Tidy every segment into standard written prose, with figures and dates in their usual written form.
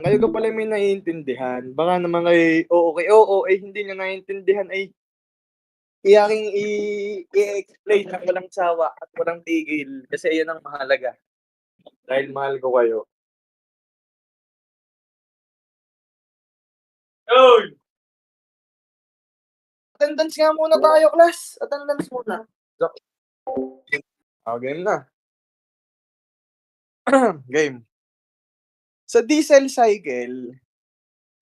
Ngayon ko pala may naiintindihan. Baka naman kay oo, kay oo, ay hindi niya naiintindihan ay iyaking i-explain ng walang sawa at walang tigil kasi yan ang mahalaga. Dahil mahal ko kayo. Oy! Attendance nga muna tayo, class. Attendance muna. Game na. Game. Sa diesel cycle,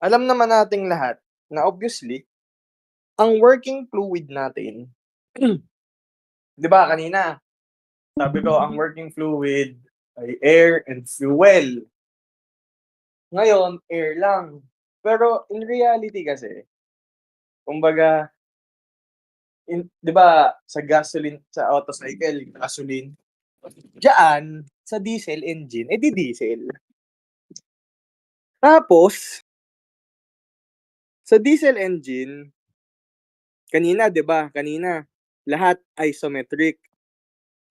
alam naman nating lahat na obviously, ang working fluid natin, 'di ba kanina, sabi ko ang working fluid ay air and fuel. Ngayon, air lang. Pero in reality kasi, kumbaga, 'di ba sa gasoline, sa auto cycle, gasoline, diyaan, sa diesel engine, di diesel. Tapos, sa diesel engine, kanina, 'di ba? Kanina, lahat isometric.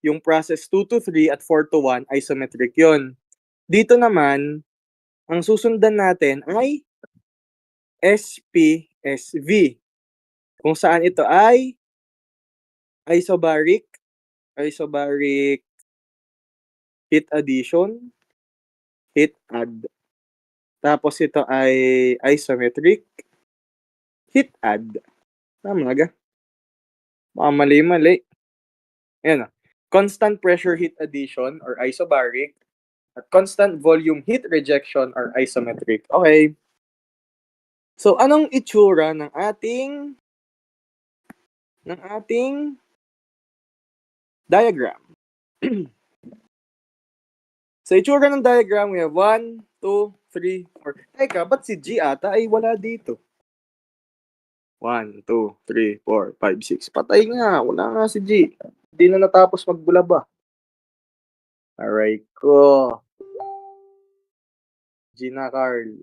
Yung process 2 to 3 at 4 to 1, isometric 'yon. Dito naman, ang susundan natin ay SPSV. Kung saan ito ay isobaric heat addition, heat add. Tapos ito ay isometric heat add. Tama ga? Baka mali-mali. Ayan. Constant pressure heat addition or isobaric at constant volume heat rejection or isometric. Okay. So, anong itsura ng ating diagram? Sa itsura ng diagram, we have 1, 2, 3, 4. Teka, ba't si G ata ay wala dito? 1, 2, 3, 4, 5, 6. Patay nga, wala nga si G. Hindi na natapos magbulaba. Aray ko. G na, Carl.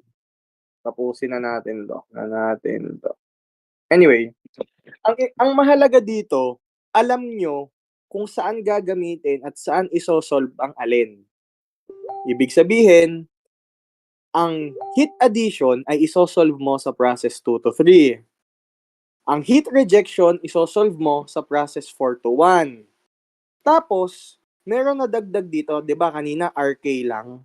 Tapusin na natin to. Anyway, ang mahalaga dito, alam nyo kung saan gagamitin at saan isosolve ang alin. Ibig sabihin, ang heat addition ay isosolve mo sa process 2 to 3. Ang heat rejection, isosolve mo sa process 4 to 1. Tapos, meron na dagdag dito, di ba kanina RK lang.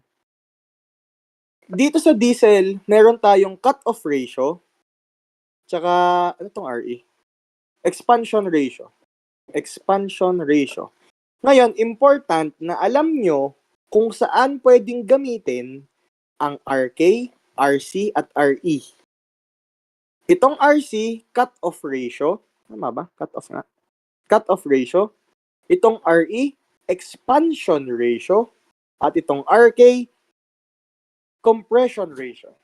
Dito sa diesel, meron tayong cut-off ratio, tsaka, ano tong RE? Expansion ratio. Ngayon, important na alam nyo kung saan pwedeng gamitin ang RK, RC, at RE. Itong RC, cut-off ratio. Tama ba? Cut-off nga. Cut-off ratio. Itong RE, expansion ratio. At itong RK, compression ratio.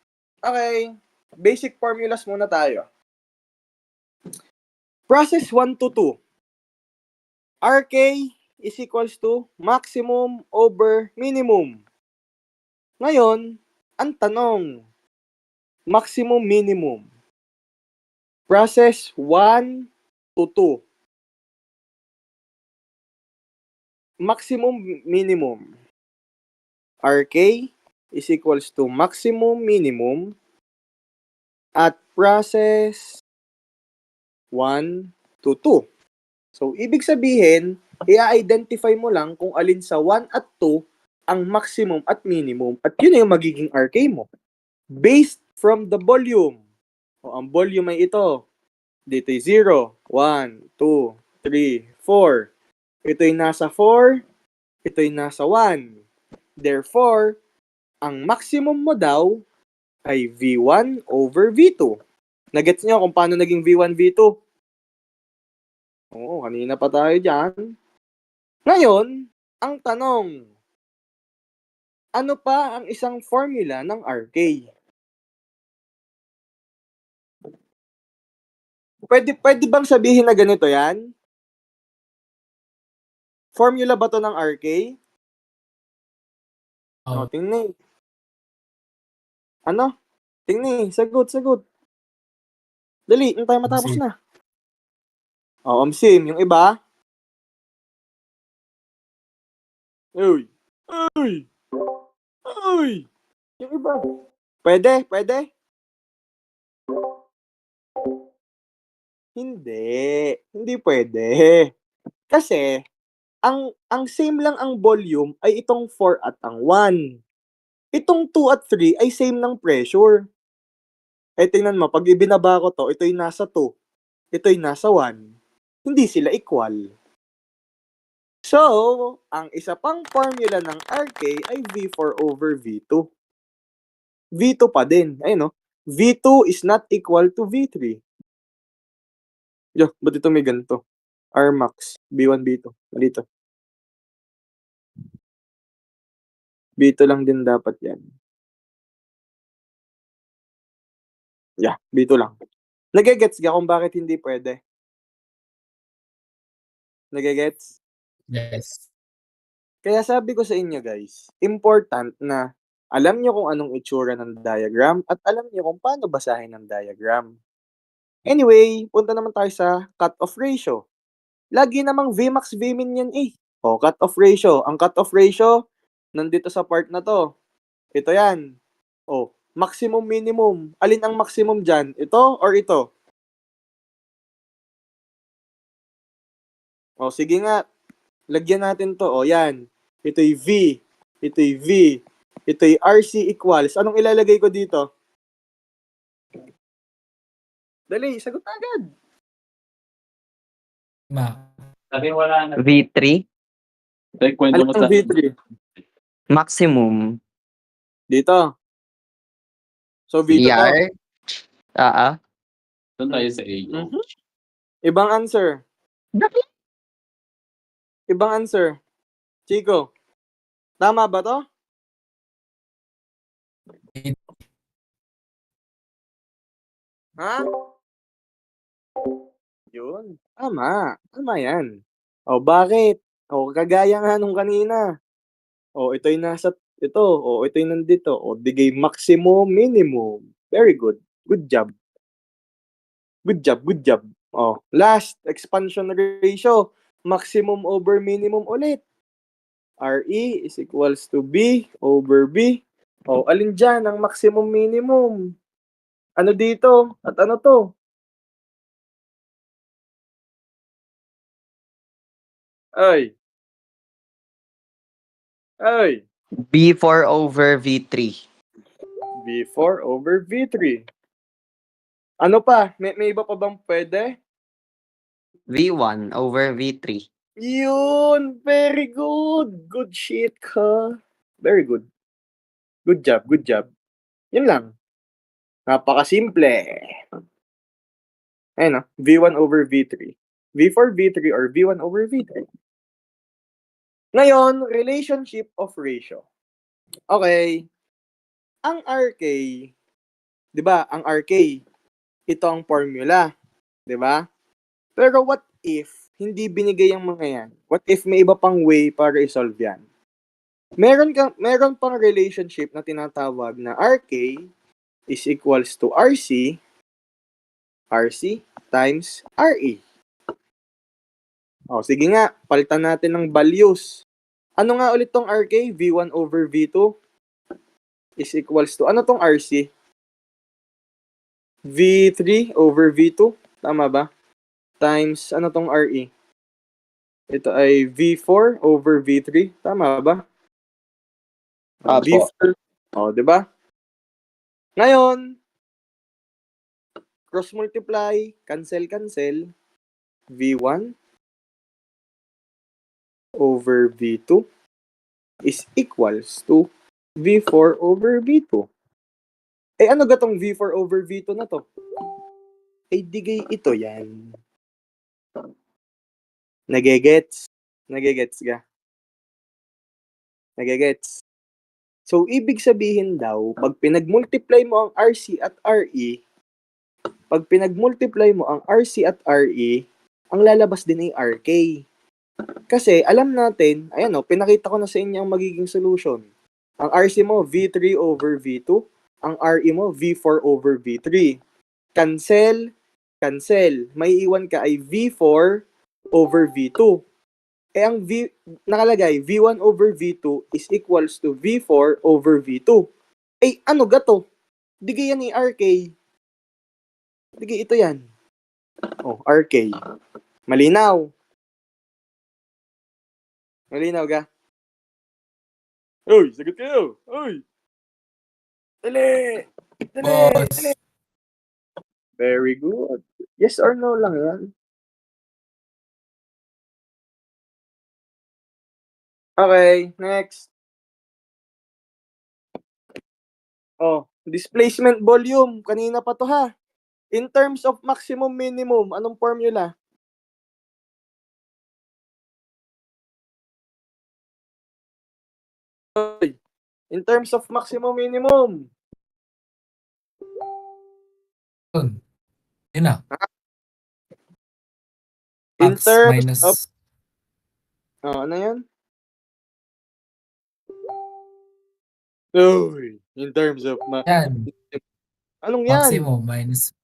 Okay. Basic formulas muna tayo. Process 1 to 2. RK is equals to maximum over minimum. Ngayon, ang tanong, maximum minimum. Process 1 to 2. Maximum minimum. RK is equals to maximum minimum at process 1 to 2. So, ibig sabihin, i-identify mo lang kung alin sa 1 at 2 ang maximum at minimum at yun yung magiging RK mo. Based from the volume. O, ang volume ay ito. Dito ay 0, 1, 2, 3, 4. Ito'y nasa 4. Ito'y nasa 1. Therefore, ang maximum mo daw ay V1 over V2. Nagets nyo kung paano naging V1, V2? Oo, kanina pa tayo dyan. Ngayon, ang tanong, ano pa ang isang formula ng RK? Pwede bang sabihin na ganito yan? Formula ba to ng RK? O, tingnan. Ano? Tingnan, sagot. Dali, hindi tayo matapos na. O, Omsim, yung iba? Uy! Yung iba? Pwede? Hindi pwede. Kasi, ang same lang ang volume ay itong 4 at ang 1. Itong 2 at 3 ay same ng pressure. Eh, tingnan mo, pag ibinaba ko to, ito'y nasa 2, ito'y nasa 1. Hindi sila equal. So, ang isa pang formula ng RK ay V4 over V2. V2 pa din. Ayun, no? V2 is not equal to V3. Yo, ba't ito may ganito? Rmax, B1, B2. Dito. B2 lang din dapat yan. Yeah, B2 lang. Nagigets ka kung bakit hindi pwede? Nagigets? Yes. Kaya sabi ko sa inyo guys, important na alam nyo kung anong itsura ng diagram at alam nyo kung paano basahin ang diagram. Anyway, punta naman tayo sa cut-off ratio. Lagi namang Vmax, Vmin yan eh. O, cut-off ratio. Ang cut-off ratio, nandito sa part na to. Ito yan. O, maximum, minimum. Alin ang maximum dyan? Ito or ito? O, sige nga. Lagyan natin to. O, yan. Ito'y V. Ito'y V. Ito'y RC equals. Anong ilalagay ko dito? Dali, sagot agad. Sabi wala na. V3, Alin ang V3? maximum. Dito. So, V2 to. ER, Doon tayo sa A. Mhm. Ibang answer. Ibang answer. Chico. Tama ba to? Ha? Yun. Tama. Tama yan. O, bakit? O, kagaya nga nung kanina. O, ito'y nasa ito. O, ito'y nandito. O, digay maximum, minimum. Very good. Good job. Good job, good job. O, last, expansion ratio. Maximum over minimum ulit. RE is equals to B over B. O, alin dyan ang maximum minimum? Ano dito? At ano to? Ay. B4 over V3. V4 over V3. Ano pa? May iba pa bang pwede? V1 over V3. Yun! Very good! Good shit ka. Very good. Good job, good job. Yun lang. Napakasimple. Ayun, no? V1 over V3. V4, V3, or V1 over V3. Ngayon, relationship of ratio. Okay. Ang RK, di ba? Ang RK, ito ang formula. Di ba? Pero what if hindi binigay ang mga yan? What if may iba pang way para i-solve yan? Meron pang relationship na tinatawag na RK is equals to RC times RE. O, sige nga, palitan natin ng values. Ano nga ulit tong RK? V1 over V2 is equals to, ano tong RC? V3 over V2, tama ba? Times, ano tong RE? Ito ay V4 over V3, tama ba? V4. O, di ba? Ngayon, cross multiply, cancel. V1 over V2 is equals to V4 over V2. Eh, ano gatong V4 over V2 na to? Eh, digay ito yan. Nagegets? Nagegets ka? Nagegets? So, ibig sabihin daw, pag pinag-multiply mo ang RC at RE, ang lalabas din ay RK. Kasi, alam natin, ayan o, pinakita ko na sa inyo ang magiging solution. Ang RC mo, V3 over V2. Ang RE mo, V4 over V3. Cancel. May iwan ka ay V4 over V2. Eh, ang nakalagay, V1 over V2 is equals to V4 over V2. Eh, ano gato? Digay yan ni RK. Digay ito yan. Oh, RK. Malinaw. Malinaw ga? Uy, sagot kayo. Uy. Dali. Dali. Dali. Boss. Very good. Yes or no lang yan. Okay, next. Oh, displacement volume. Kanina pa to ha. In terms of maximum minimum, anong formula? In terms of maximum minimum. Yun. Yun na. In Max terms minus. of... ano yan? Uy, in terms of... Yan. Anong yan? Maximum minus.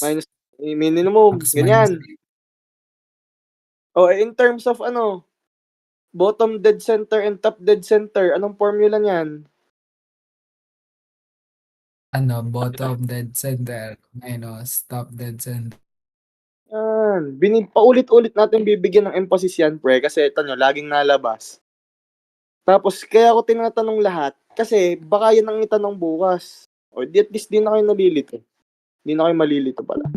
Minus minimum. Max Ganyan. minus. O, in terms of ano, bottom dead center and top dead center, anong formula niyan? Bottom dead center minus top dead center. Yan. Paulit-ulit natin bibigyan ng emphasis yan, pre, kasi ito nyo, laging nalabas. Tapos, kaya ako tinatanong lahat, kasi baka yan ang itanong bukas. O, at least di na kayo nalilito. Di na kayo malilito pala.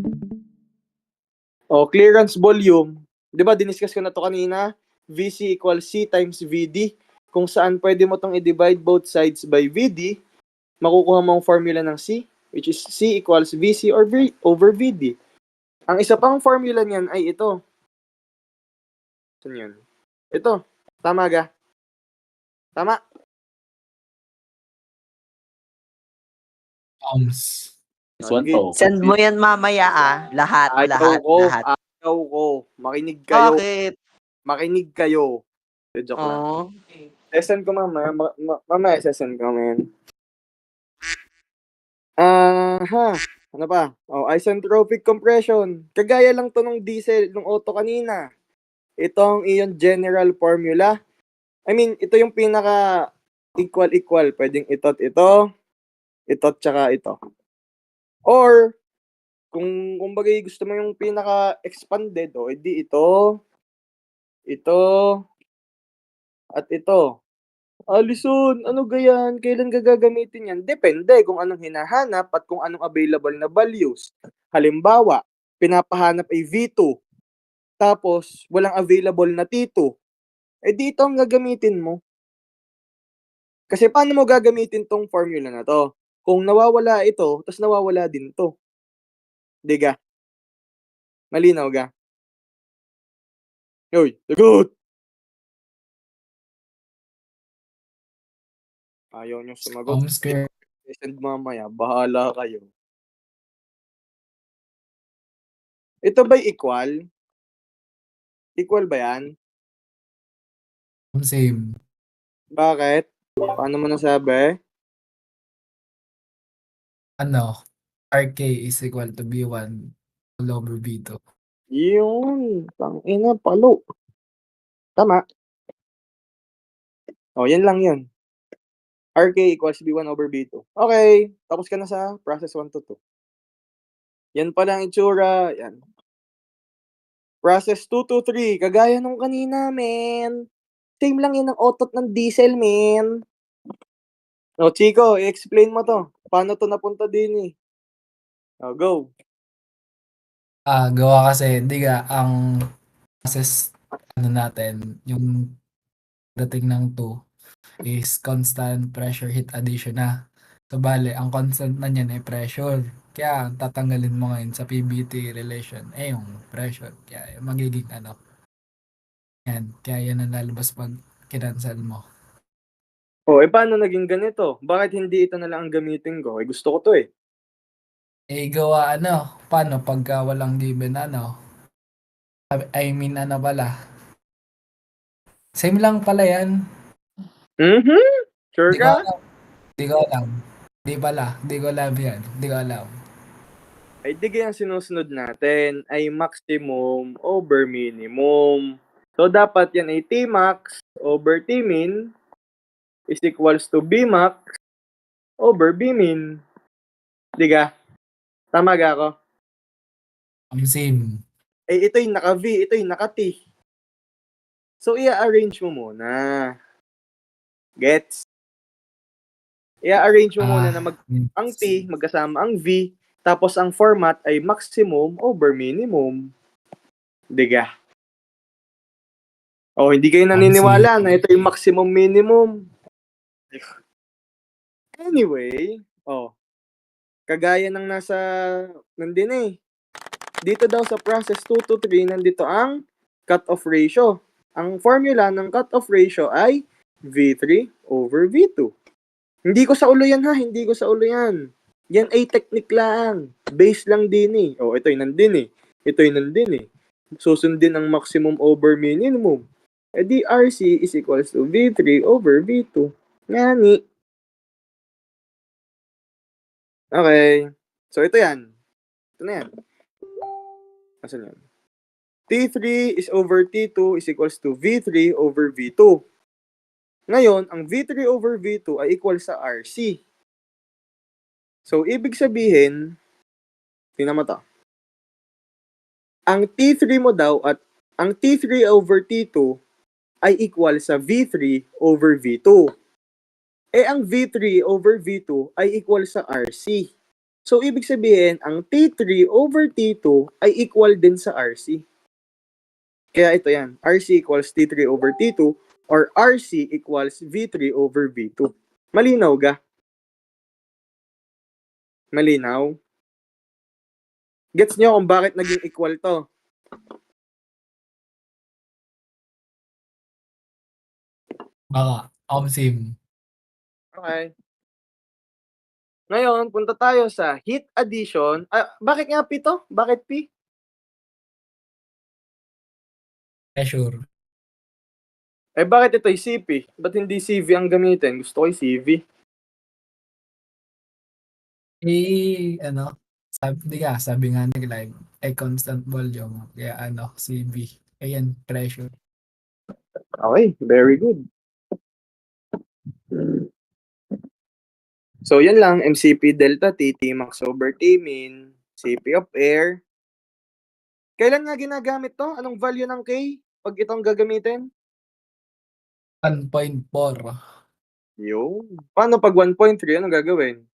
O, clearance volume. Di ba, diniscuss ko na to kanina? VC equals C times VD. Kung saan pwede mo tong i-divide both sides by VD, makukuha mo ang formula ng C, which is C equals VC over VD. Ang isa pang formula niyan ay ito. Saan yun? Ito. Tama ga? Tama? Ohms. This one to. Send mo yan mamaya Lahat. Ayaw ko. Makinig kayo. Bakit? Makinig kayo. Joke lang. Oo. Sesend ko mamaya. Mamaya sesend ko, man. Ano pa? Oh, isentropic compression. Kagaya lang to nung diesel, nung auto kanina. Ito ang iyong general formula. I mean, ito yung pinaka equal. Pwedeng ito't tsaka ito. Or, kung bagay gusto mo yung pinaka expanded, edi ito, at ito. Alison, ano gayan? Kailan gagamitin yan? Depende kung anong hinahanap at kung anong available na values. Halimbawa, pinapahanap ay V2, tapos walang available na T2. Dito ang gagamitin mo. Kasi paano mo gagamitin tong formula na to? Kung nawawala ito, tapos nawawala din to. Diga? Malinaw ga? Yoy, sagot! Ayaw nyo sumagot. Ohms square. Send mamaya, bahala kayo. Ito ba'y equal? Equal ba yan? Same. Bakit? Paano mo nasabi? RK is equal to B1 all over B2. Yun. Tangina, palo. Tama. Yan lang yun. RK equals B1 over B2. Okay. Tapos ka na sa process 1 to 2. Yan pala ang itsura. Yan. Process 2 to 3. Kagaya nung kanina, men. Same lang yun ang otot ng diesel, men. Chico, i-explain mo to. Paano to napunta din eh? Go. Gawa kasi, ang process natin, yung dating ng 2 is constant pressure heat addition na. So, bale, ang constant na niyan ay pressure. Kaya, tatanggalin mo ngayon sa PBT relation, yung pressure. Kaya, magiging yan. Kaya yan ang lalabas pag kinansel mo. Paano naging ganito? Bakit hindi ito na lang ang gamitin ko? Gusto ko to eh. Gawa paano pagka walang given pala. Same lang pala yan. Sure Di ko ka? alam. Di ko alam. Di pala. Di ko alam yan. Di ko alam. Di kaya ang sinusunod natin ay maximum over minimum. So, dapat yan ay Tmax over Tmin is equals to Bmax over B min. Diga? Tama ga ako? Same. Eh, ito yung naka-V, ito yung naka-T. So, i-arrange mo muna. Gets? I-arrange mo muna na ang T, magkasama ang V, tapos ang format ay maximum over minimum. Diga? Oh, hindi kayo naniniwala na ito yung maximum minimum. Anyway, kagaya ng nandun eh. Dito daw sa process 2 to 3, nandito ang cut-off ratio. Ang formula ng cut-off ratio ay V3 over V2. Hindi ko sa ulo yan ha, hindi ko sa ulo yan. Yan ay technique lang. Base lang din eh. Ito yung nandun eh. Ito yung nandun eh. Susundin ang maximum over minimum. E di RC is equals to V3 over V2. Ngani. Okay. So, ito yan. Ito na yan. Asan yan? T3 is over T2 is equals to V3 over V2. Ngayon, ang V3 over V2 ay equal sa RC. So, ibig sabihin, tingnan mo to. Ang T3 mo daw at ang T3 over T2 ay equal sa V3 over V2. Eh, ang V3 over V2 ay equal sa RC. So, ibig sabihin, ang T3 over T2 ay equal din sa RC. Kaya ito yan, RC equals T3 over T2 or RC equals V3 over V2. Malinaw ga? Malinaw? Gets nyo kung bakit naging equal to? Baka. Same. Okay. Ngayon, punta tayo sa heat addition. Bakit nga P to? Bakit P? Pressure. Eh, bakit ito'y CP? Ba't hindi CV ang gamitin? Gusto ko'y CV. Sabi nga nila, constant volume. Kaya CV. Ayan, pressure. Okay, very good. So, yan lang. MCP delta T, T max over T min, CP of air. Kailan nga ginagamit to? Anong value ng K pag itong gagamitin? 1.4. Yo. Paano pag 1.3? Anong gagawin?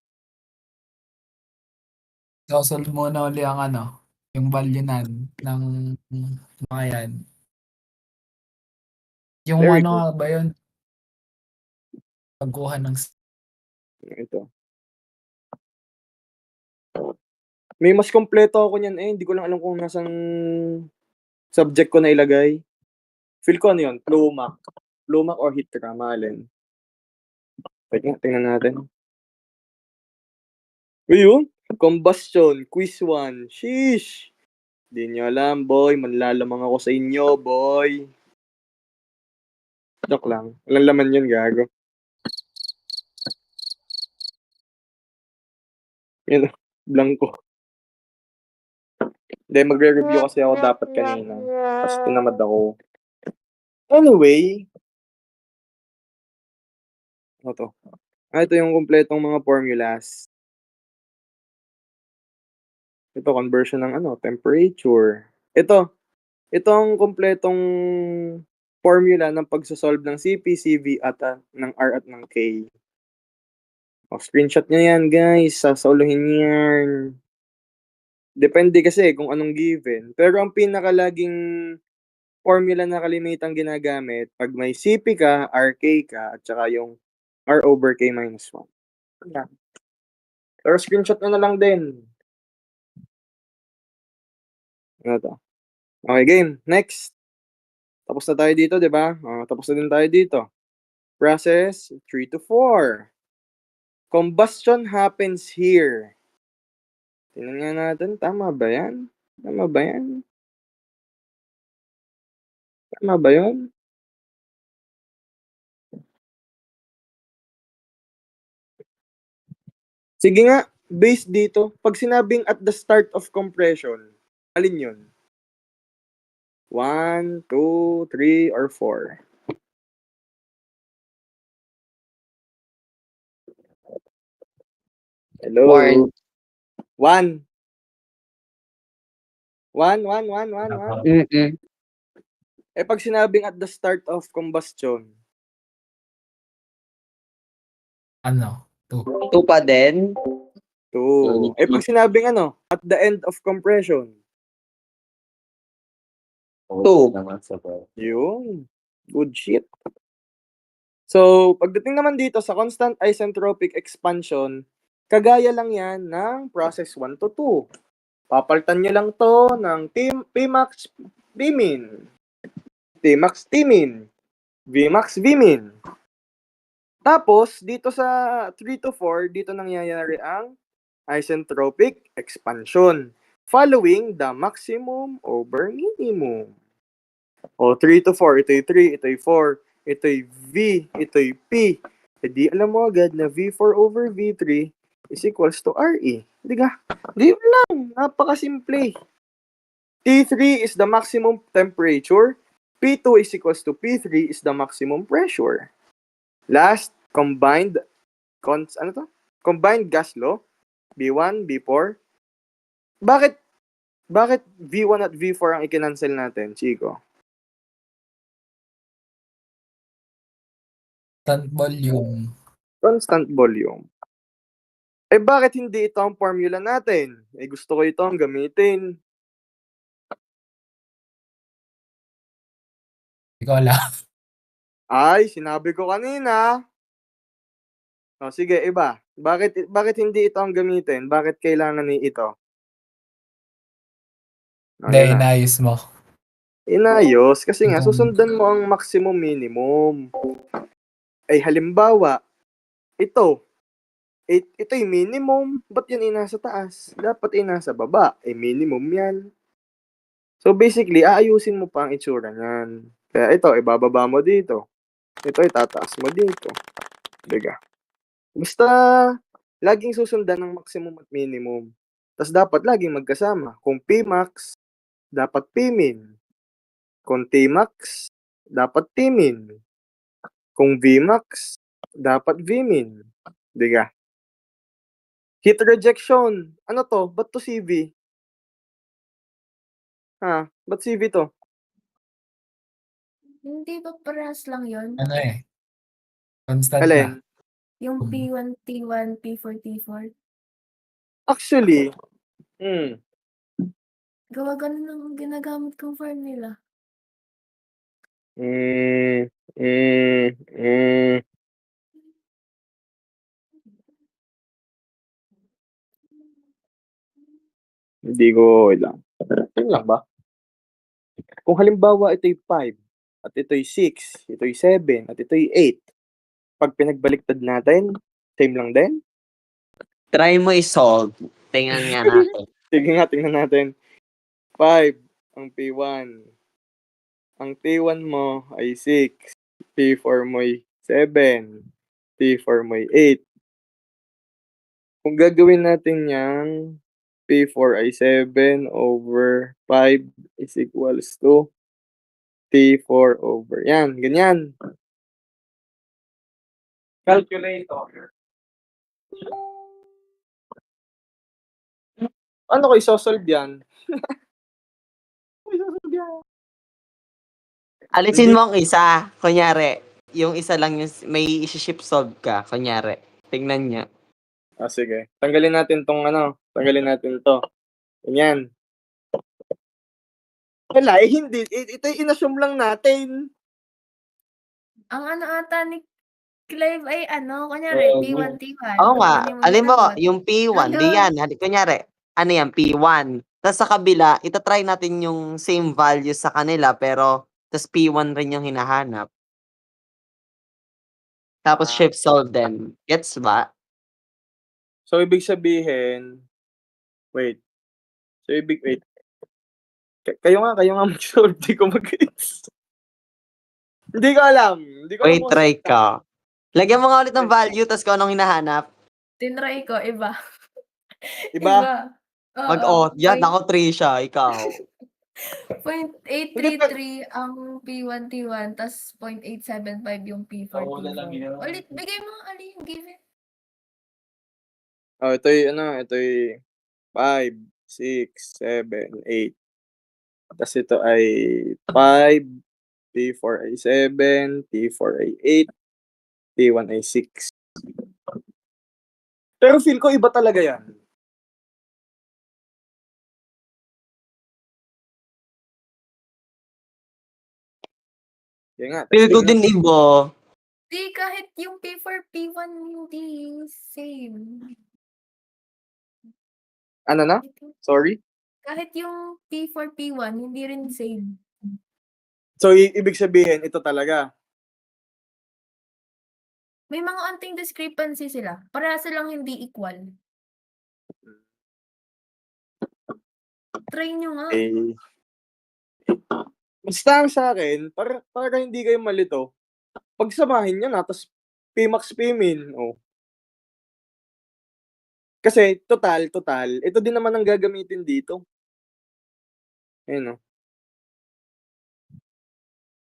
Solve muna uli ang yung value ng mga yan. Yung Very good. ba yun? Pagkuha ng Ito. May mas kompleto ako niyan eh. Hindi ko lang alam kung nasang subject ko na ilagay. Feel ko yun? Plumac. Plumac or heat trauma, alin? Teka, tingnan natin. Ayun. Combustion. Quiz 1. Sheesh. Di nyo alam, boy. Manlalamang ako sa inyo, boy. Joke lang. Walang laman yun, gago. Yun, blanco. Hindi, magre-review kasi ako dapat kanina. Tapos tinamad ako. Anyway. Ano to? Ito yung kumpletong mga formulas. Ito, conversion ng temperature. Ito ang kumpletong formula ng pagsasolve ng CP, CV, at ng R at ng K. Screenshot nyo yan, guys. Sasauluhin yan. Depende kasi kung anong given. Pero ang pinakalaging formula na kalimitang ginagamit, pag may CP ka, RK ka, at saka yung R over K minus 1. Yeah. Pero screenshot nyo na lang din. Ano to? Okay, game. Next. Tapos na tayo dito, di ba? Tapos na din tayo dito. Process 3 to 4. Combustion happens here. Tingnan nga natin, tama ba yan? Tama ba yan? Tama ba yun? Sige nga, based dito, pag sinabing at the start of compression, alin yun? 1, 2, 3, or 4? Hello? Warn. 1. 1. Mm-mm. Eh, pag sinabing at the start of combustion, Ano? 2. 2 pa din. 2. Eh, pag sinabing at the end of compression, 2. yun. Good shit. So, pagdating naman dito sa constant isentropic expansion, kagaya lang yan ng process 1 to 2. Papalitan nyo lang to ng Pmax Vmin, Tmax Tmin, Vmax Vmin. Tapos, dito sa 3 to 4, dito nangyayari ang isentropic expansion following the maximum over minimum. O 3 to 4, ito yung 3, ito yung 4, ito yung V, ito yung P. E di alam mo agad na V4 over V3 is equals to RE. Di ka? Di lang. Napakasimple. T3 is the maximum temperature. P2 is equals to P3 is the maximum pressure. Last, combined gas law. B1, B4. Bakit V1 at V4 ang ikinancel natin, Chico? Constant volume. Constant volume. Eh bakit hindi ito ang formula natin? Eh gusto ko ito ang gamitin. Hindi ko alam. Ay, sinabi ko kanina. O sige, iba. Bakit hindi ito ang gamitin? Bakit kailangan ni ito? O, Hindi, yan na. inayos mo. Inayos kasi nga Ito. susundan mo ang maximum minimum. Ay halimbawa, ito yung minimum. Ba't yan inasa taas? Dapat inasa baba. Eh minimum yan. So basically, aayusin mo pa ang itsura niyan. Kaya ito, ibababa mo dito. Ito, itataas mo dito. Diga. Basta, laging susundan ng maximum at minimum. Tapos dapat laging magkasama. Kung Pmax, dapat Pmin. Kung Tmax, dapat Tmin. Kung Vmax, dapat Vmin. Diga. Heat rejection. Ano to? Ba't to CV? Ha? Ba't CV to? Hindi ba parehas lang yun? Ano eh. Constant na. Alin? Yung P1, T1, P4, T4. Actually, Gawa ganun ang ginagamit kong formula. Hindi ko alam. Yun lang ba? Kung halimbawa ito'y 5, at ito'y 6, ito'y 7, at ito'y 8, pag pinagbaliktad natin, same lang din? Try mo i-solve. Tingnan nga natin. Sige nga, tingnan natin. 5 ang P1. Ang T1 mo ay 6. T4 mo ay 7. T4 mo ay 8. Kung gagawin natin yang P4 ay 7 over 5 is equals to T4 over. Yan, ganyan. Calculator. Ano ko isosolve yan? Alisin mo ang isa. Kunyari, yung isa lang yung may isi-ship solve ka. Kunyari. Tingnan niya. Sige. Tanggalin natin Tanggalin natin to. Ganyan. Wala, hindi. Ito yung inassume lang natin. Ang ano ata ni Clive ay kunyari, P1, T1. Oo nga. Kunin Alin mo, lahat. yung P1, di yan. Kunyari, ano yan, P1. Tapos sa kabila, itatry natin yung same values sa kanila, pero tapos P1 rin yung hinahanap. Tapos shift solve them. Gets ba? So, ibig sabihin, wait. Kayo nga mag-solve. Di ko mag-gets. Hindi ko alam. Wait, try ka. Lagyan mo nga ulit ng value, tapos kung anong hinahanap. Tinry ko, iba. Iba? Yan, ako 3 siya, ikaw. 0.833 ang P1, T1, tas 0.875 yung P4, Ako na lang T4. yun. Ulit, bigay mo Ali yung given. ito'y 5, 6, 7, 8. Tapos ito ay 5, T4 ay 7, T4 ay 8, T1 ay 6. Pero feel ko iba talaga yan. Kaya nga, Feel ko testing din iba. Di, kahit yung P4, P1, hindi same. Ano na? Sorry? Kahit yung P4, P1, hindi rin same. So, ibig sabihin, ito talaga. May mga onting discrepancy sila. Pareha silang hindi equal. Try nyo nga. Eh, basta ang sa akin, para hindi kayo malito, pagsamahin nyo na, tapos Pmax Pmin. Oh. Kasi, total, ito din naman ang gagamitin dito. Ayun, oh.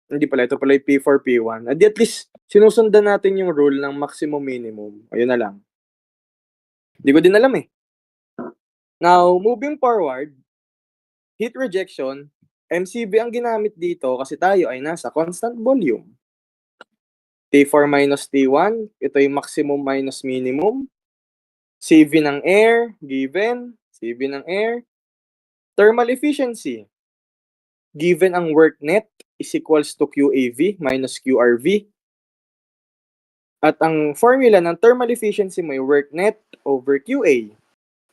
Hindi pala, ito pala yung P4, P1. At least, sinusundan natin yung rule ng maximum minimum. Ayun na lang. Hindi ko din alam eh. Now, moving forward, heat rejection, MCV ang ginamit dito kasi tayo ay nasa constant volume. T4 minus T1, ito yung maximum minus minimum. CV ng air, given. CV ng air. Thermal efficiency. Given ang work net is equals to QAV minus QRV. At ang formula ng thermal efficiency mo ay work net over QA.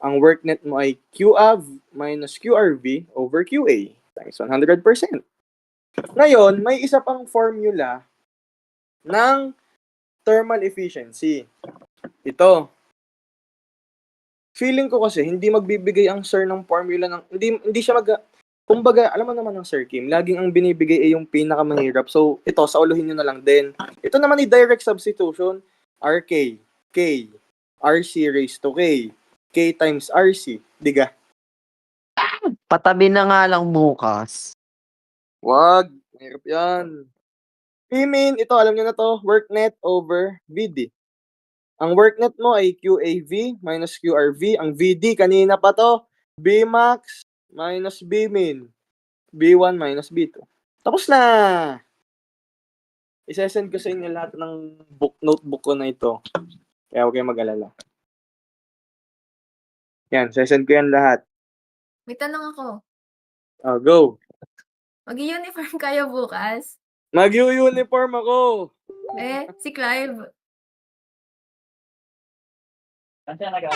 Ang work net mo ay QAV minus QRV over QA times 100%. Ngayon, may isa pang formula ng thermal efficiency. Ito. Feeling ko kasi hindi magbibigay ang sir ng formula ng hindi siya kumbaga, alam mo naman ng Sir Kim, laging ang binibigay ay yung pinakamahirap. So, ito, sa uluhin nyo na lang din. Ito naman ay direct substitution. RK, K, RC raised to K, K times RC. Diga? Patabi na nga lang bukas. Wag. Mahirap yan. Pmin, ito, alam nyo na to, work net over VD. Ang work net mo ay QAV minus QRV. Ang VD, kanina pa to, Bmax minus Bmin. B1 minus B2. Tapos na! Isesend ko sa inyo lahat ng notebook ko na ito. Kaya huwag kayong mag-alala. Yan, sesend ko yan lahat. May tanong ako. Oh, go! Mag-uniform kayo bukas? Mag-uniform ako! Si Clive. Kasi nag-ano.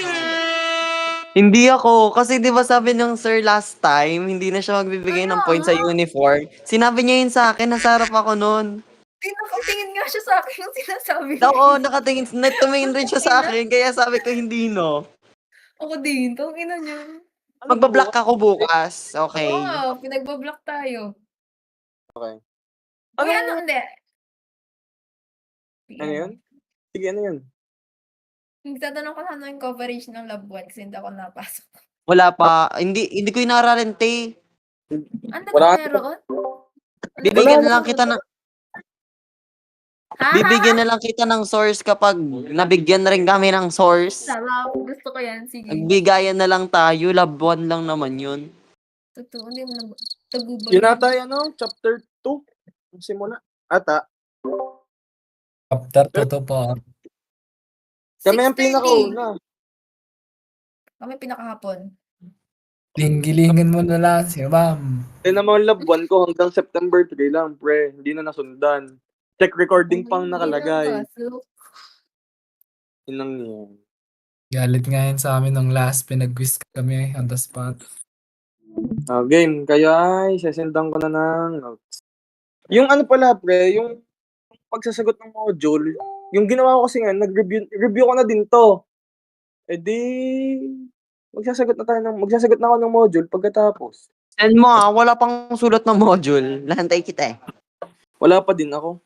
Hindi ako. Kasi di ba sabi ng sir last time, hindi na siya magbibigay ng Kaya points sa nga. uniform. Sinabi niya yun sa akin, nasa harap ako nun. Nakatingin nga siya sa akin yung sinasabi Oo, nakatingin, tumingin rin siya sa akin, kaya sabi ko hindi no. Ako din. Tangina niya. Magbablock ako bukas, okay? Oo, pinagbablock tayo. Okay. Uy, hindi. Ano yun? Sige, ano yun? Nagtatanong ko ano yung coverage ng Lab 1 kasi hindi ako napasok. Wala pa. Hindi ko inararente. Ano Wala- ba meron? Bibigyan na lang kita ng Ha? bibigyan na lang kita ng source kapag nabigyan na rin kami ng source. Sarap. Gusto ko yan. Sige. Nagbigayan na lang tayo, labuan lang naman yun. Totoo. Hindi mo na tagubal. Yun ata yan, no? Chapter 2. Ang simula. Ata. Chapter 2 po. Kami ang 6:30. pinakauna. Kami pinakahapon. Gilingin mo na lang si ma'am. Eh naman labuan ko hanggang September 3 lang, pre. Hindi na nasundan. Check recording pang nakalagay. Inang yan. Galit nga yun sa amin nung last pinag-quiz kami on the spot. Game. Kaya ay, sesendan ko na ng notes. Yung ano pala, pre, yung pagsasagot ng module, yung ginawa ko kasi nga, review ko na din to. Eh di, magsasagot na ako ng module pagkatapos. Send mo wala pang sulat ng module. Lahantay kita eh. Wala pa din ako.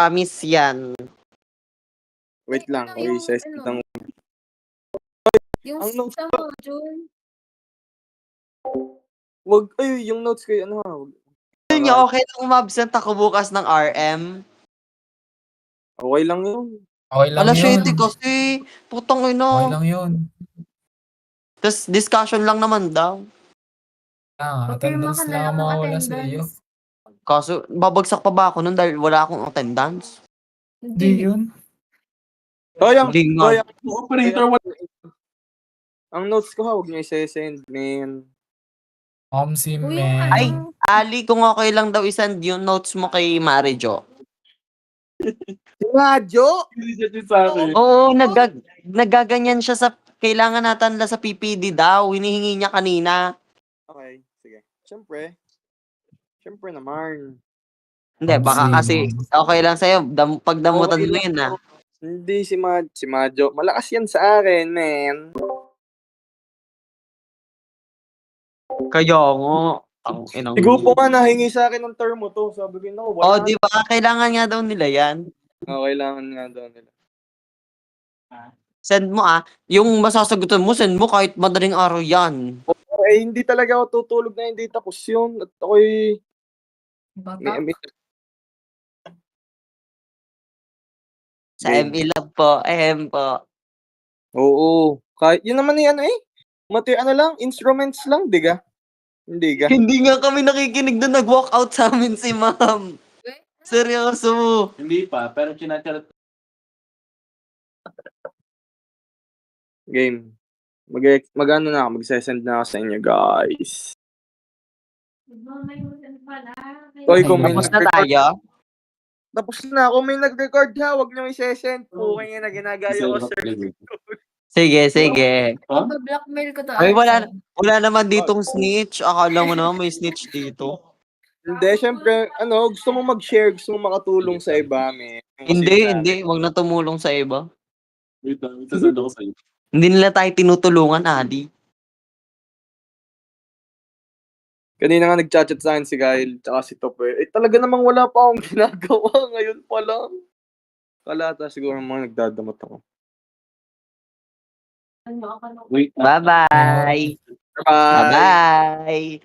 Miss yan. Wait lang. Yung, Okay, ano, yung ang notes sa module. yung notes ko, ano ha. Yun niya, okay lang umabsent ako bukas ng RM. Okay lang yun. Okay lang Alas yun. 7 kasi, putang Okay ina. lang yun. Tapos discussion lang naman daw. Papirma Attendance ka na lang lang ang ng mawawala sa iyo. attendance. Kaso, babagsak pa ba ako nun dahil wala akong attendance? Hindi yun. Hoy, ang, Hindi nga. hoy, ang, Operator, ang notes ko ha, huwag niyo i-send, man. Si Uy, yung men. Ay, ano, Ali, kung okay lang daw isend yung notes mo kay Marijo. Radyo! hindi siya din sa akin. Oo, nagaganyan siya sa, kailangan natin la sa PPD daw. Hinihingi niya kanina. Okay, sige. Siyempre naman. Hindi, baka Sige, kasi okay lang sa'yo. Pagdamutan Okay mo lang yun, ah. po. Hindi si Madjo. Malakas yan sa akin, man. Kaya nga. Ang inang. Si Gupo nga nahingi sa akin ng term mo to. Sabi ko, no, Oh, wala. di ba? Kailangan nga daw nila yan. Kailangan nga daw nila. Send mo, ah. Yung masasagutan mo, send mo kahit madaling araw yan. Eh, hindi talaga ako tutulog na hindi tapos yun. At ako'y... may- Sa Game. ME Lab po. Po. Oo. Kahit, yun naman yung ano eh. Ano lang, instruments lang, diga? Hindi ga? Hindi nga kami nakikinig doon. Nag-walk out sa amin si ma'am. Seryoso. Hindi pa, pero chinacharot. Game. Mag-ano na ako, mag-send na ako sa inyo, guys. Hoy, kung may Tapos na nag-record, tayo. tapos na. Kung may nag-record ha, huwag niyo i-send po. Kaya na ginagaya ko, sir. Sige, sige. Blackmail ko to. Ay, wala naman ditong snitch. Akala mo naman may snitch dito. Hindi, syempre, gusto mo mag-share, gusto mo makatulong sa iba, may. Hindi. Huwag na tumulong sa iba. Wait lang, sasend ako sa'yo. Hindi nila tayo tinutulungan, Ali. Kanina nga nag-chat sa akin si Kyle, tsaka si Topper. Eh, talaga namang wala pa akong ginagawa ngayon pa lang. Kalata, siguro mga nagdadamot ako. Wait. Bye-bye. Bye! Bye-bye.